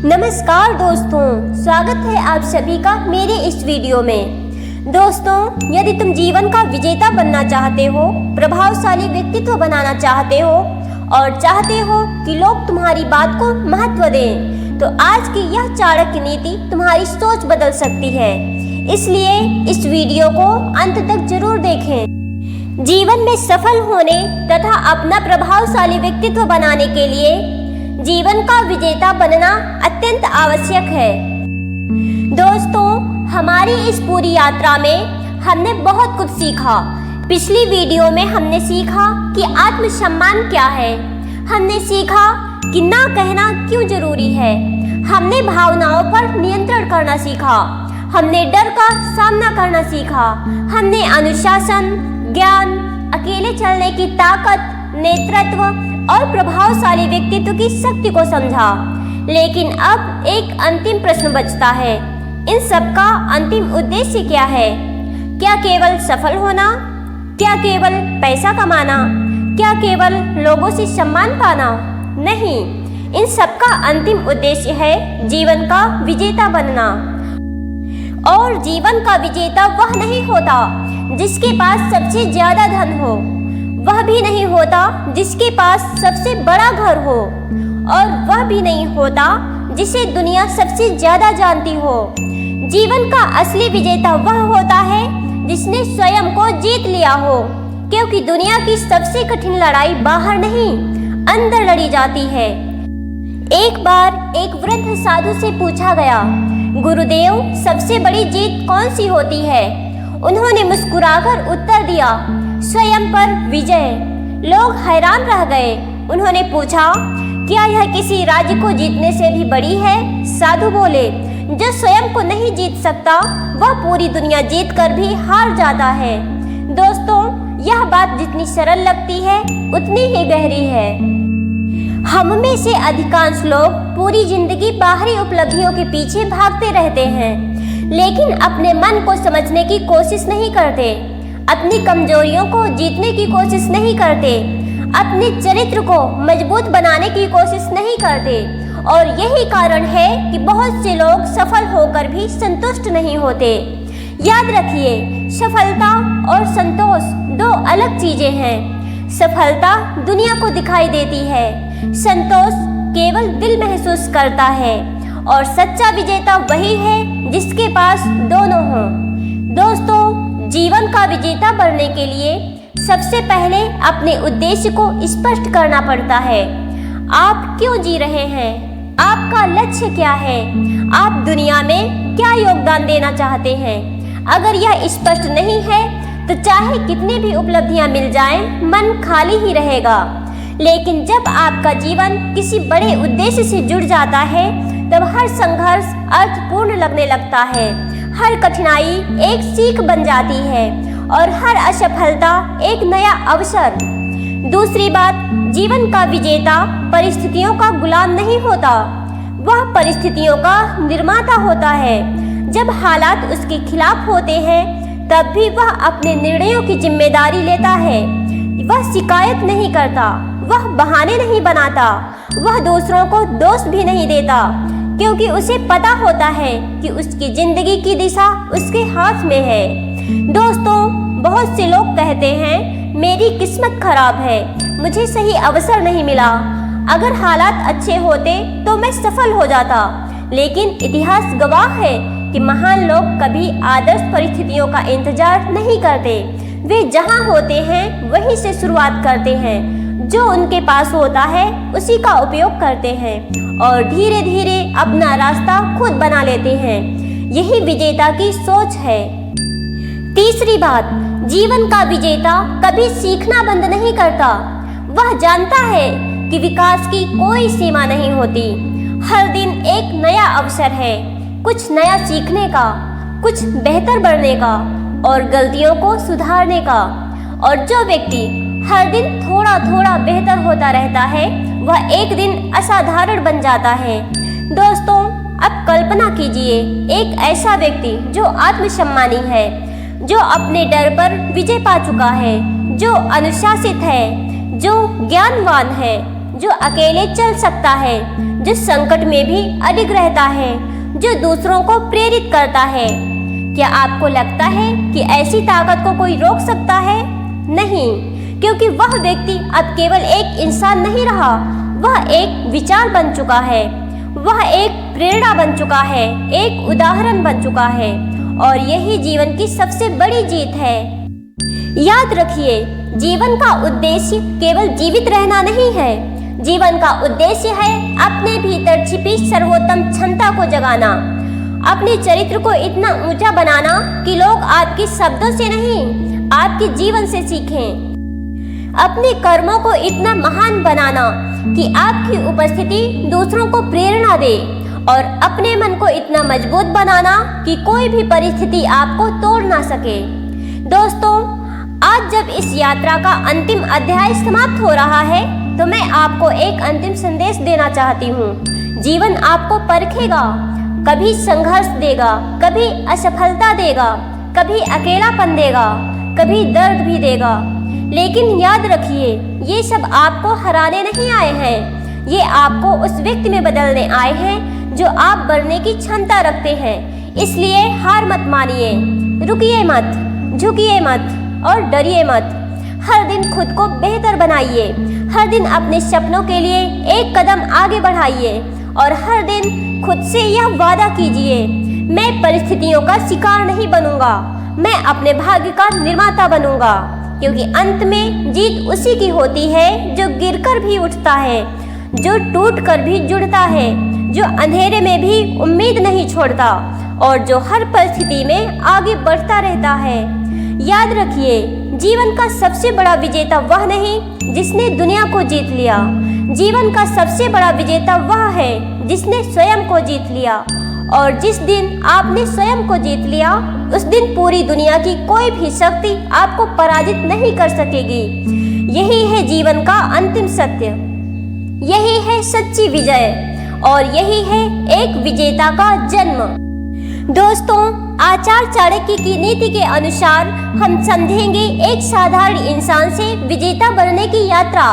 नमस्कार दोस्तों, स्वागत है आप सभी का मेरे इस वीडियो में। दोस्तों, यदि तुम जीवन का विजेता बनना चाहते हो, प्रभावशाली व्यक्तित्व बनाना चाहते हो और चाहते हो कि लोग तुम्हारी बात को महत्व दें, तो आज की यह चाणक्य नीति तुम्हारी सोच बदल सकती है। इसलिए इस वीडियो को अंत तक जरूर देखें। जीवन में सफल होने तथा अपना प्रभावशाली व्यक्तित्व बनाने के लिए जीवन का विजेता बनना अत्यंत आवश्यक है। दोस्तों, हमारी इस पूरी यात्रा में हमने बहुत कुछ सीखा। पिछली वीडियो में हमने सीखा कि आत्मसम्मान क्या है। हमने सीखा कि ना कहना क्यों जरूरी है। हमने भावनाओं पर नियंत्रण करना सीखा। हमने डर का सामना करना सीखा। हमने अनुशासन, ज्ञान, अकेले चलने की ताकत, नेतृत्व और प्रभावशाली व्यक्तित्व की शक्ति को समझा। लेकिन अब एक अंतिम प्रश्न बचता है, इन सब का अंतिम उद्देश्य क्या है? क्या केवल सफल होना? क्या केवल पैसा कमाना? क्या केवल लोगों से सम्मान पाना? नहीं, इन सब का अंतिम उद्देश्य है जीवन का विजेता बनना। और जीवन का विजेता वह नहीं होता जिसके पास सबसे ज्यादा धन हो, वह भी नहीं होता जिसके पास सबसे बड़ा घर हो, और वह भी नहीं होता जिसे दुनिया सबसे ज्यादा जानती हो। जीवन का असली विजेता वह होता है जिसने स्वयं को जीत लिया हो, क्योंकि दुनिया की सबसे कठिन लड़ाई बाहर नहीं, अंदर लड़ी जाती है। एक बार एक वृद्ध साधु से पूछा गया, गुरुदेव, सबसे बड़ी जीत कौन सी होती है? उन्होंने मुस्कुराकर उत्तर दिया, स्वयं पर विजय। लोग हैरान रह गए। उन्होंने पूछा, क्या यह किसी राज्य को जीतने से भी बड़ी है? साधु बोले, जो स्वयं को नहीं जीत सकता वह पूरी दुनिया जीत कर भी हार जाता है। दोस्तों, यह बात जितनी सरल लगती है उतनी ही गहरी है। हम में से अधिकांश लोग पूरी जिंदगी बाहरी उपलब्धियों के पीछे भागते रहते हैं, लेकिन अपने मन को समझने की कोशिश नहीं करते, अपनी कमजोरियों को जीतने की कोशिश नहीं करते, अपने चरित्र को मजबूत बनाने की कोशिश नहीं करते। और यही कारण है कि बहुत से लोग सफल होकर भी संतुष्ट नहीं होते। याद रखिए, सफलता और संतोष दो अलग चीजें हैं। सफलता दुनिया को दिखाई देती है, संतोष केवल दिल महसूस करता है। और सच्चा विजेता वही है जिसके पास दोनों हों। दोस्तों, जीवन का विजेता बनने के लिए सबसे पहले अपने उद्देश्य को स्पष्ट करना पड़ता है। आप क्यों जी रहे हैं? आपका लक्ष्य क्या है? आप दुनिया में क्या योगदान देना चाहते हैं? अगर यह स्पष्ट नहीं है तो चाहे कितनी भी उपलब्धियां मिल जाएं, मन खाली ही रहेगा। लेकिन जब आपका जीवन किसी बड़े उद्देश्य से जुड़ जाता है, तब हर संघर्ष अर्थपूर्ण लगने लगता है, हर कठिनाई एक सीख बन जाती है और हर असफलता एक नया अवसर। दूसरी बात, जीवन का विजेता परिस्थितियों का गुलाम नहीं होता, वह परिस्थितियों का निर्माता होता है। जब हालात उसके खिलाफ होते हैं, तब भी वह अपने निर्णयों की जिम्मेदारी लेता है। वह शिकायत नहीं करता, वह बहाने नहीं बनाता, वह दूसरों को दोष भी नहीं देता, क्योंकि उसे पता होता है कि उसकी जिंदगी की दिशा उसके हाथ में है। दोस्तों, बहुत से लोग कहते हैं, मेरी किस्मत खराब है, मुझे सही अवसर नहीं मिला। अगर हालात अच्छे होते तो मैं सफल हो जाता। लेकिन इतिहास गवाह है कि महान लोग कभी आदर्श परिस्थितियों का इंतजार नहीं करते। वे जहां होते हैं वहीं से शुरुआत करते हैं। जो उनके पास होता है उसी का उपयोग करते हैं और धीरे धीरे अपना रास्ता खुद बना लेते हैं। यही विजेता की सोच है। तीसरी बात, जीवन का विजेता कभी सीखना बंद नहीं करता। वह जानता है कि विकास की कोई सीमा नहीं होती। हर दिन एक नया अवसर है, कुछ नया सीखने का, कुछ बेहतर बनने का और गलतियों को सुधारने का। और जो व्यक्ति हर दिन थोड़ा थोड़ा बेहतर होता रहता है, वह एक दिन असाधारण बन जाता है। दोस्तों, अब कल्पना कीजिए, एक ऐसा व्यक्ति जो आत्मसम्मानी है, जो अपने डर पर विजय पा चुका है, जो अनुशासित है, जो ज्ञानवान है, जो अकेले चल सकता है, जो संकट में भी अडिग रहता है, जो दूसरों को प्रेरित करता है। क्या आपको लगता है कि ऐसी ताकत को कोई रोक सकता है? नहीं, क्योंकि वह व्यक्ति अब केवल एक इंसान नहीं रहा, वह एक विचार बन चुका है, वह एक प्रेरणा बन चुका है, एक उदाहरण बन चुका है। और यही जीवन की सबसे बड़ी जीत है। याद रखिए, जीवन का उद्देश्य केवल जीवित रहना नहीं है। जीवन का उद्देश्य है अपने भीतर छिपी सर्वोत्तम क्षमता को जगाना, अपने चरित्र को इतना ऊंचा बनाना कि लोग आपके शब्दों से नहीं, आपके जीवन से सीखें। अपने कर्मों को इतना महान बनाना कि आपकी उपस्थिति दूसरों को प्रेरणा दे, और अपने मन को इतना मजबूत बनाना कि कोई भी परिस्थिति आपको तोड़ ना सके। दोस्तों, आज जब इस यात्रा का अंतिम अध्याय समाप्त हो रहा है, तो मैं आपको एक अंतिम संदेश देना चाहती हूँ। जीवन आपको परखेगा, कभी संघर्ष देगा, कभी असफलता देगा, कभी अकेलापन देगा, कभी दर्द भी देगा। लेकिन याद रखिए, ये सब आपको हराने नहीं आए हैं, ये आपको उस व्यक्ति में बदलने आए हैं जो आप बनने की क्षमता रखते हैं। इसलिए हार मत मानिए, रुकिए मत, झुकिए मत और डरिए मत। हर दिन खुद को बेहतर बनाइए, हर दिन अपने सपनों के लिए एक कदम आगे बढ़ाइए, और हर दिन खुद से यह वादा कीजिए, मैं परिस्थितियों का शिकार नहीं बनूंगा, मैं अपने भाग्य का निर्माता बनूंगा। क्योंकि अंत में जीत उसी की होती है जो गिरकर भी उठता है, जो टूटकर भी जुड़ता है, जो अंधेरे में भी उम्मीद नहीं छोड़ता, और जो हर परिस्थिति में आगे बढ़ता रहता है। याद रखिए, जीवन का सबसे बड़ा विजेता वह नहीं जिसने दुनिया को जीत लिया, जीवन का सबसे बड़ा विजेता वह है जिसने स्वयं को जीत लिया। और जिस दिन आपने स्वयं को जीत लिया, उस दिन पूरी दुनिया की कोई भी शक्ति आपको पराजित नहीं कर सकेगी। यही है जीवन का अंतिम सत्य, यही है सच्ची विजय, और यही है एक विजेता का जन्म। दोस्तों, आचार्य चाणक्य की नीति के अनुसार हम समझेंगे एक साधारण इंसान से विजेता बनने की यात्रा।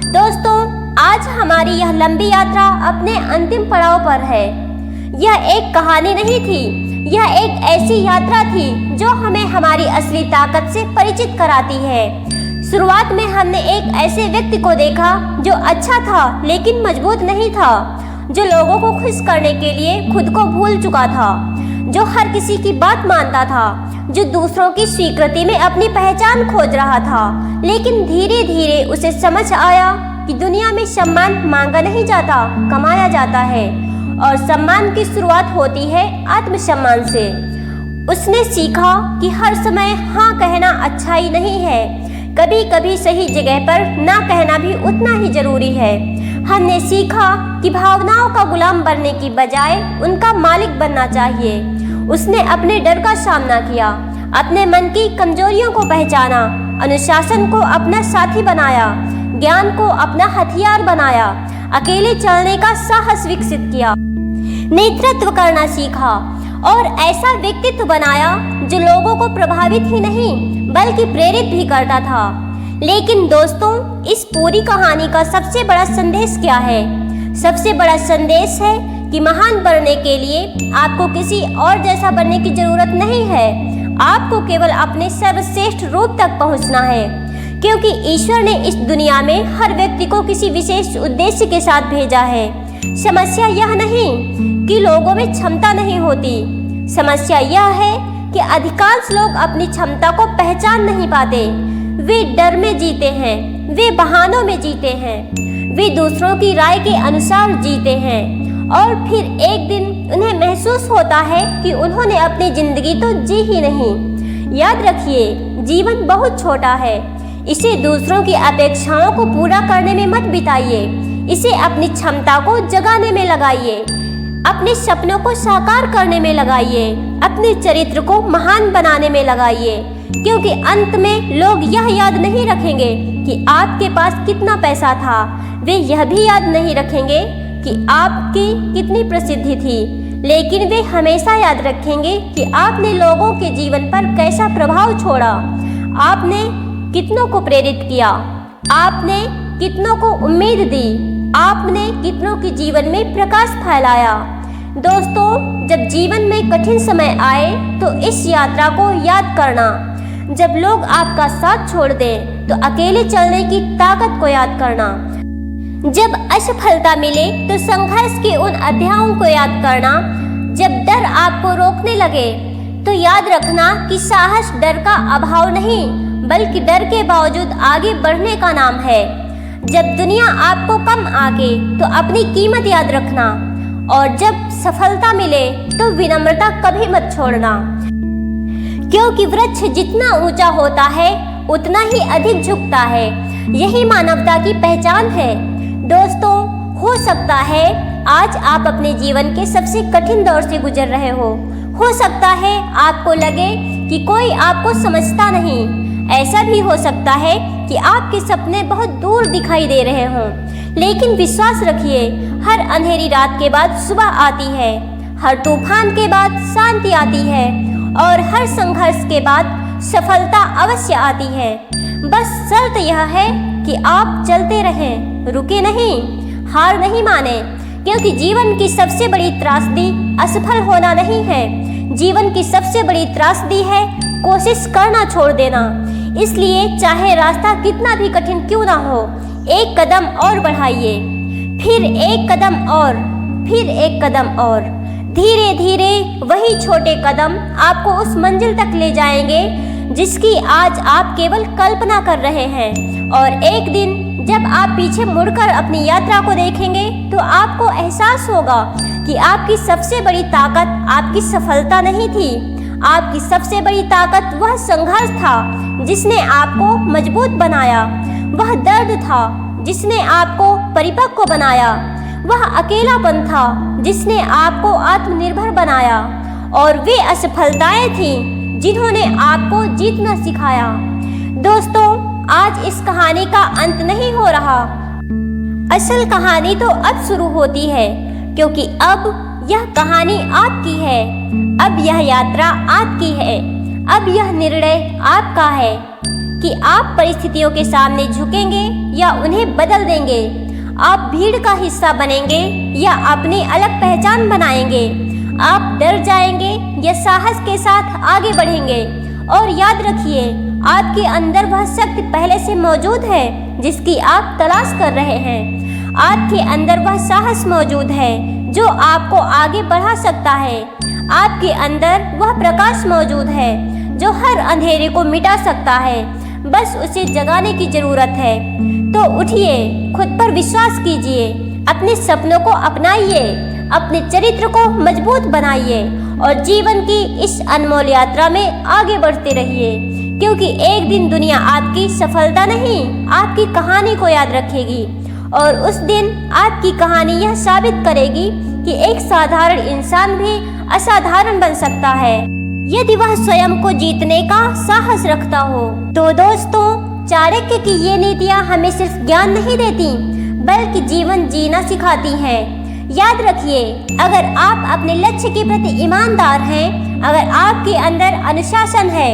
दोस्तों, आज हमारी यह लंबी यात्रा अपने अंतिम पड़ाव पर है। यह एक कहानी नहीं थी, यह एक ऐसी यात्रा थी जो हमें हमारी असली ताकत से परिचित कराती है। शुरुआत में हमने एक ऐसे व्यक्ति को देखा जो अच्छा था लेकिन मजबूत नहीं था, जो लोगों को खुश करने के लिए खुद को भूल चुका था, जो हर किसी की बात मानता था, जो दूसरों की स्वीकृति में अपनी पहचान खोज रहा था। लेकिन धीरे धीरे उसे समझ आया कि दुनिया में सम्मान मांगा नहीं जाता, कमाया जाता है, और सम्मान की शुरुआत होती है आत्मसम्मान से। उसने सीखा कि हर समय हाँ कहना अच्छाई नहीं है, कभी कभी सही जगह पर ना कहना भी उतना ही जरूरी है। हमने सीखा कि भावनाओं का गुलाम बनने की बजाय उनका मालिक बनना चाहिए। उसने अपने डर का सामना किया, अपने मन की कमजोरियों को पहचाना, अनुशासन को अपना साथी बनाया, ज्ञान को अपना हथियार बनाया, अकेले चलने का साहस विकसित किया, नेतृत्व करना सीखा, और ऐसा व्यक्तित्व बनाया जो लोगों को प्रभावित ही नहीं बल्कि प्रेरित भी करता था। लेकिन दोस्तों, इस पूरी कहानी का सबसे बड़ा संदेश क्या है? सबसे बड़ा संदेश है कि महान बनने के लिए आपको किसी और जैसा बनने की जरूरत नहीं है। आपको केवल अपने सर्वश्रेष्ठ रूप तक पहुंचना है, क्योंकि ईश्वर ने इस दुनिया में हर व्यक्ति को किसी विशेष उद्देश्य के साथ भेजा है। समस्या यह नहीं कि लोगों में क्षमता नहीं होती, समस्या यह है कि अधिकांश लोग अपनी क्षमता को पहचान नहीं पाते। वे डर में जीते हैं, वे बहानों में जीते हैं, वे दूसरों की राय के अनुसार जीते हैं, और फिर एक दिन उन्हें महसूस होता है कि उन्होंने अपनी जिंदगी तो जी ही नहीं। याद रखिए, जीवन बहुत छोटा है, इसे दूसरों की अपेक्षाओं को पूरा करने में मत बिताइए, इसे अपनी क्षमता को जगाने में लगाइए, अपने सपनों को साकार करने में लगाइए, अपने चरित्र को महान बनाने में लगाइए। क्योंकि अंत में लोग यह याद नहीं रखेंगे कि आपके पास कितना पैसा था, वे यह भी याद नहीं रखेंगे कि आपकी कितनी प्रसिद्धि थी, लेकिन वे हमेशा याद रखेंगे कि आपने लोगों के जीवन पर कैसा प्रभाव छोड़ा, आपने कितनों को प्रेरित किया, आपने कितनों को उम्मीद दी। आपने कितनों के जीवन में प्रकाश फैलाया। दोस्तों, जब जीवन में कठिन समय आए तो इस यात्रा को याद करना। जब लोग आपका साथ छोड़ दें तो अकेले चलने की ताकत को याद करना। जब असफलता मिले तो संघर्ष के उन अध्यायों को याद करना। जब डर आपको रोकने लगे तो याद रखना कि साहस डर का अभाव नहीं, बल्कि डर के बावजूद आगे बढ़ने का नाम है। जब दुनिया आपको कम आके तो अपनी कीमत याद रखना, और जब सफलता मिले तो विनम्रता कभी मत छोड़ना, क्योंकि वृक्ष जितना ऊंचा होता है उतना ही अधिक झुकता है। यही मानवता की पहचान है। दोस्तों, हो सकता है आज आप अपने जीवन के सबसे कठिन दौर से गुजर रहे हो सकता है आपको लगे कि कोई आपको समझता नहीं। ऐसा भी हो सकता है कि आपके सपने बहुत दूर दिखाई दे रहे हों, लेकिन विश्वास रखिए, हर अंधेरी रात के बाद सुबह आती है, हर तूफान के बाद शांति आती है, और हर संघर्ष के बाद सफलता अवश्य आती है। बस शर्त यह है कि आप चलते रहें, रुके नहीं, हार नहीं माने, क्योंकि जीवन की सबसे बड़ी त्रासदी असफल होना नहीं है। जीवन की सबसे बड़ी त्रासदी है कोशिश करना छोड़ देना। इसलिए चाहे रास्ता कितना भी कठिन क्यों ना हो, एक कदम और बढ़ाइए, फिर एक कदम और, फिर एक कदम और। धीरे धीरे वही छोटे कदम आपको उस मंजिल तक ले जाएंगे जिसकी आज आप केवल कल्पना कर रहे हैं। और एक दिन जब आप पीछे मुड़कर अपनी यात्रा को देखेंगे तो आपको एहसास होगा कि आपकी सबसे बड़ी ताकत आपकी सफलता नहीं थी। आपकी सबसे बड़ी ताकत वह संघर्ष था जिसने आपको मजबूत बनाया, वह दर्द था जिसने आपको परिपक्व बनाया, वह अकेलापन था जिसने आपको आत्मनिर्भर बनाया, और वे असफलताएं थीं जिन्होंने आपको जीतना सिखाया। दोस्तों, आज इस कहानी का अंत नहीं हो रहा। असल कहानी तो अब शुरू होती है, क्योंकि अब यह कहानी आपकी है, अब यह यात्रा आपकी है, अब यह निर्णय आपका है कि आप परिस्थितियों के सामने झुकेंगे या उन्हें बदल देंगे। आप भीड़ का हिस्सा बनेंगे या अपनी अलग पहचान बनाएंगे। आप डर जाएंगे या साहस के साथ आगे बढ़ेंगे। और याद रखिए, आपके अंदर वह शक्ति पहले से मौजूद है जिसकी आप तलाश कर रहे हैं। आपके अंदर वह साहस मौजूद है जो आपको आगे बढ़ा सकता है। आपके अंदर वह प्रकाश मौजूद है जो हर अंधेरे को मिटा सकता है। बस उसे जगाने की जरूरत है। तो उठिए, खुद पर विश्वास कीजिए, अपने सपनों को अपनाइए, अपने चरित्र को मजबूत बनाइए और जीवन की इस अनमोल यात्रा में आगे बढ़ते रहिए, क्योंकि एक दिन दुनिया आपकी सफलता नहीं, आपकी कहानी को याद रखेगी। और उस दिन आपकी कहानी यह साबित करेगी कि एक साधारण इंसान भी असाधारण बन सकता है यदि वह स्वयं को जीतने का साहस रखता हो। तो दोस्तों, चाणक्य की ये नीतियाँ हमें सिर्फ ज्ञान नहीं देती, बल्कि जीवन जीना सिखाती हैं। याद रखिए, अगर आप अपने लक्ष्य के प्रति ईमानदार हैं, अगर आपके अंदर अनुशासन है,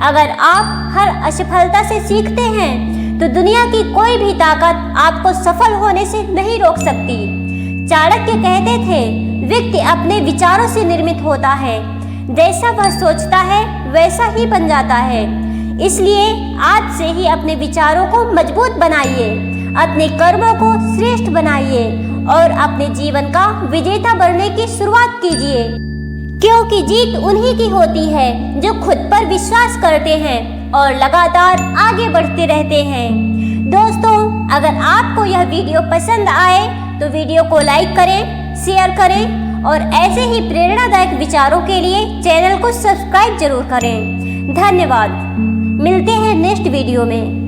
अगर आप हर असफलता से सीखते हैं, तो दुनिया की कोई भी ताकत आपको सफल होने से नहीं रोक सकती। चाणक्य कहते थे, व्यक्ति अपने विचारों से निर्मित होता है, जैसा वह सोचता है वैसा ही बन जाता है। इसलिए आज से ही अपने विचारों को मजबूत बनाइए, अपने कर्मों को श्रेष्ठ बनाइए और अपने जीवन का विजेता बनने की शुरुआत कीजिए, क्योंकि जीत उन्हीं की होती है जो खुद पर विश्वास करते हैं और लगातार आगे बढ़ते रहते हैं। दोस्तों, अगर आपको यह वीडियो पसंद आए तो वीडियो को लाइक करें, शेयर करें और ऐसे ही प्रेरणादायक विचारों के लिए चैनल को सब्सक्राइब जरूर करें। धन्यवाद। मिलते हैं नेक्स्ट वीडियो में।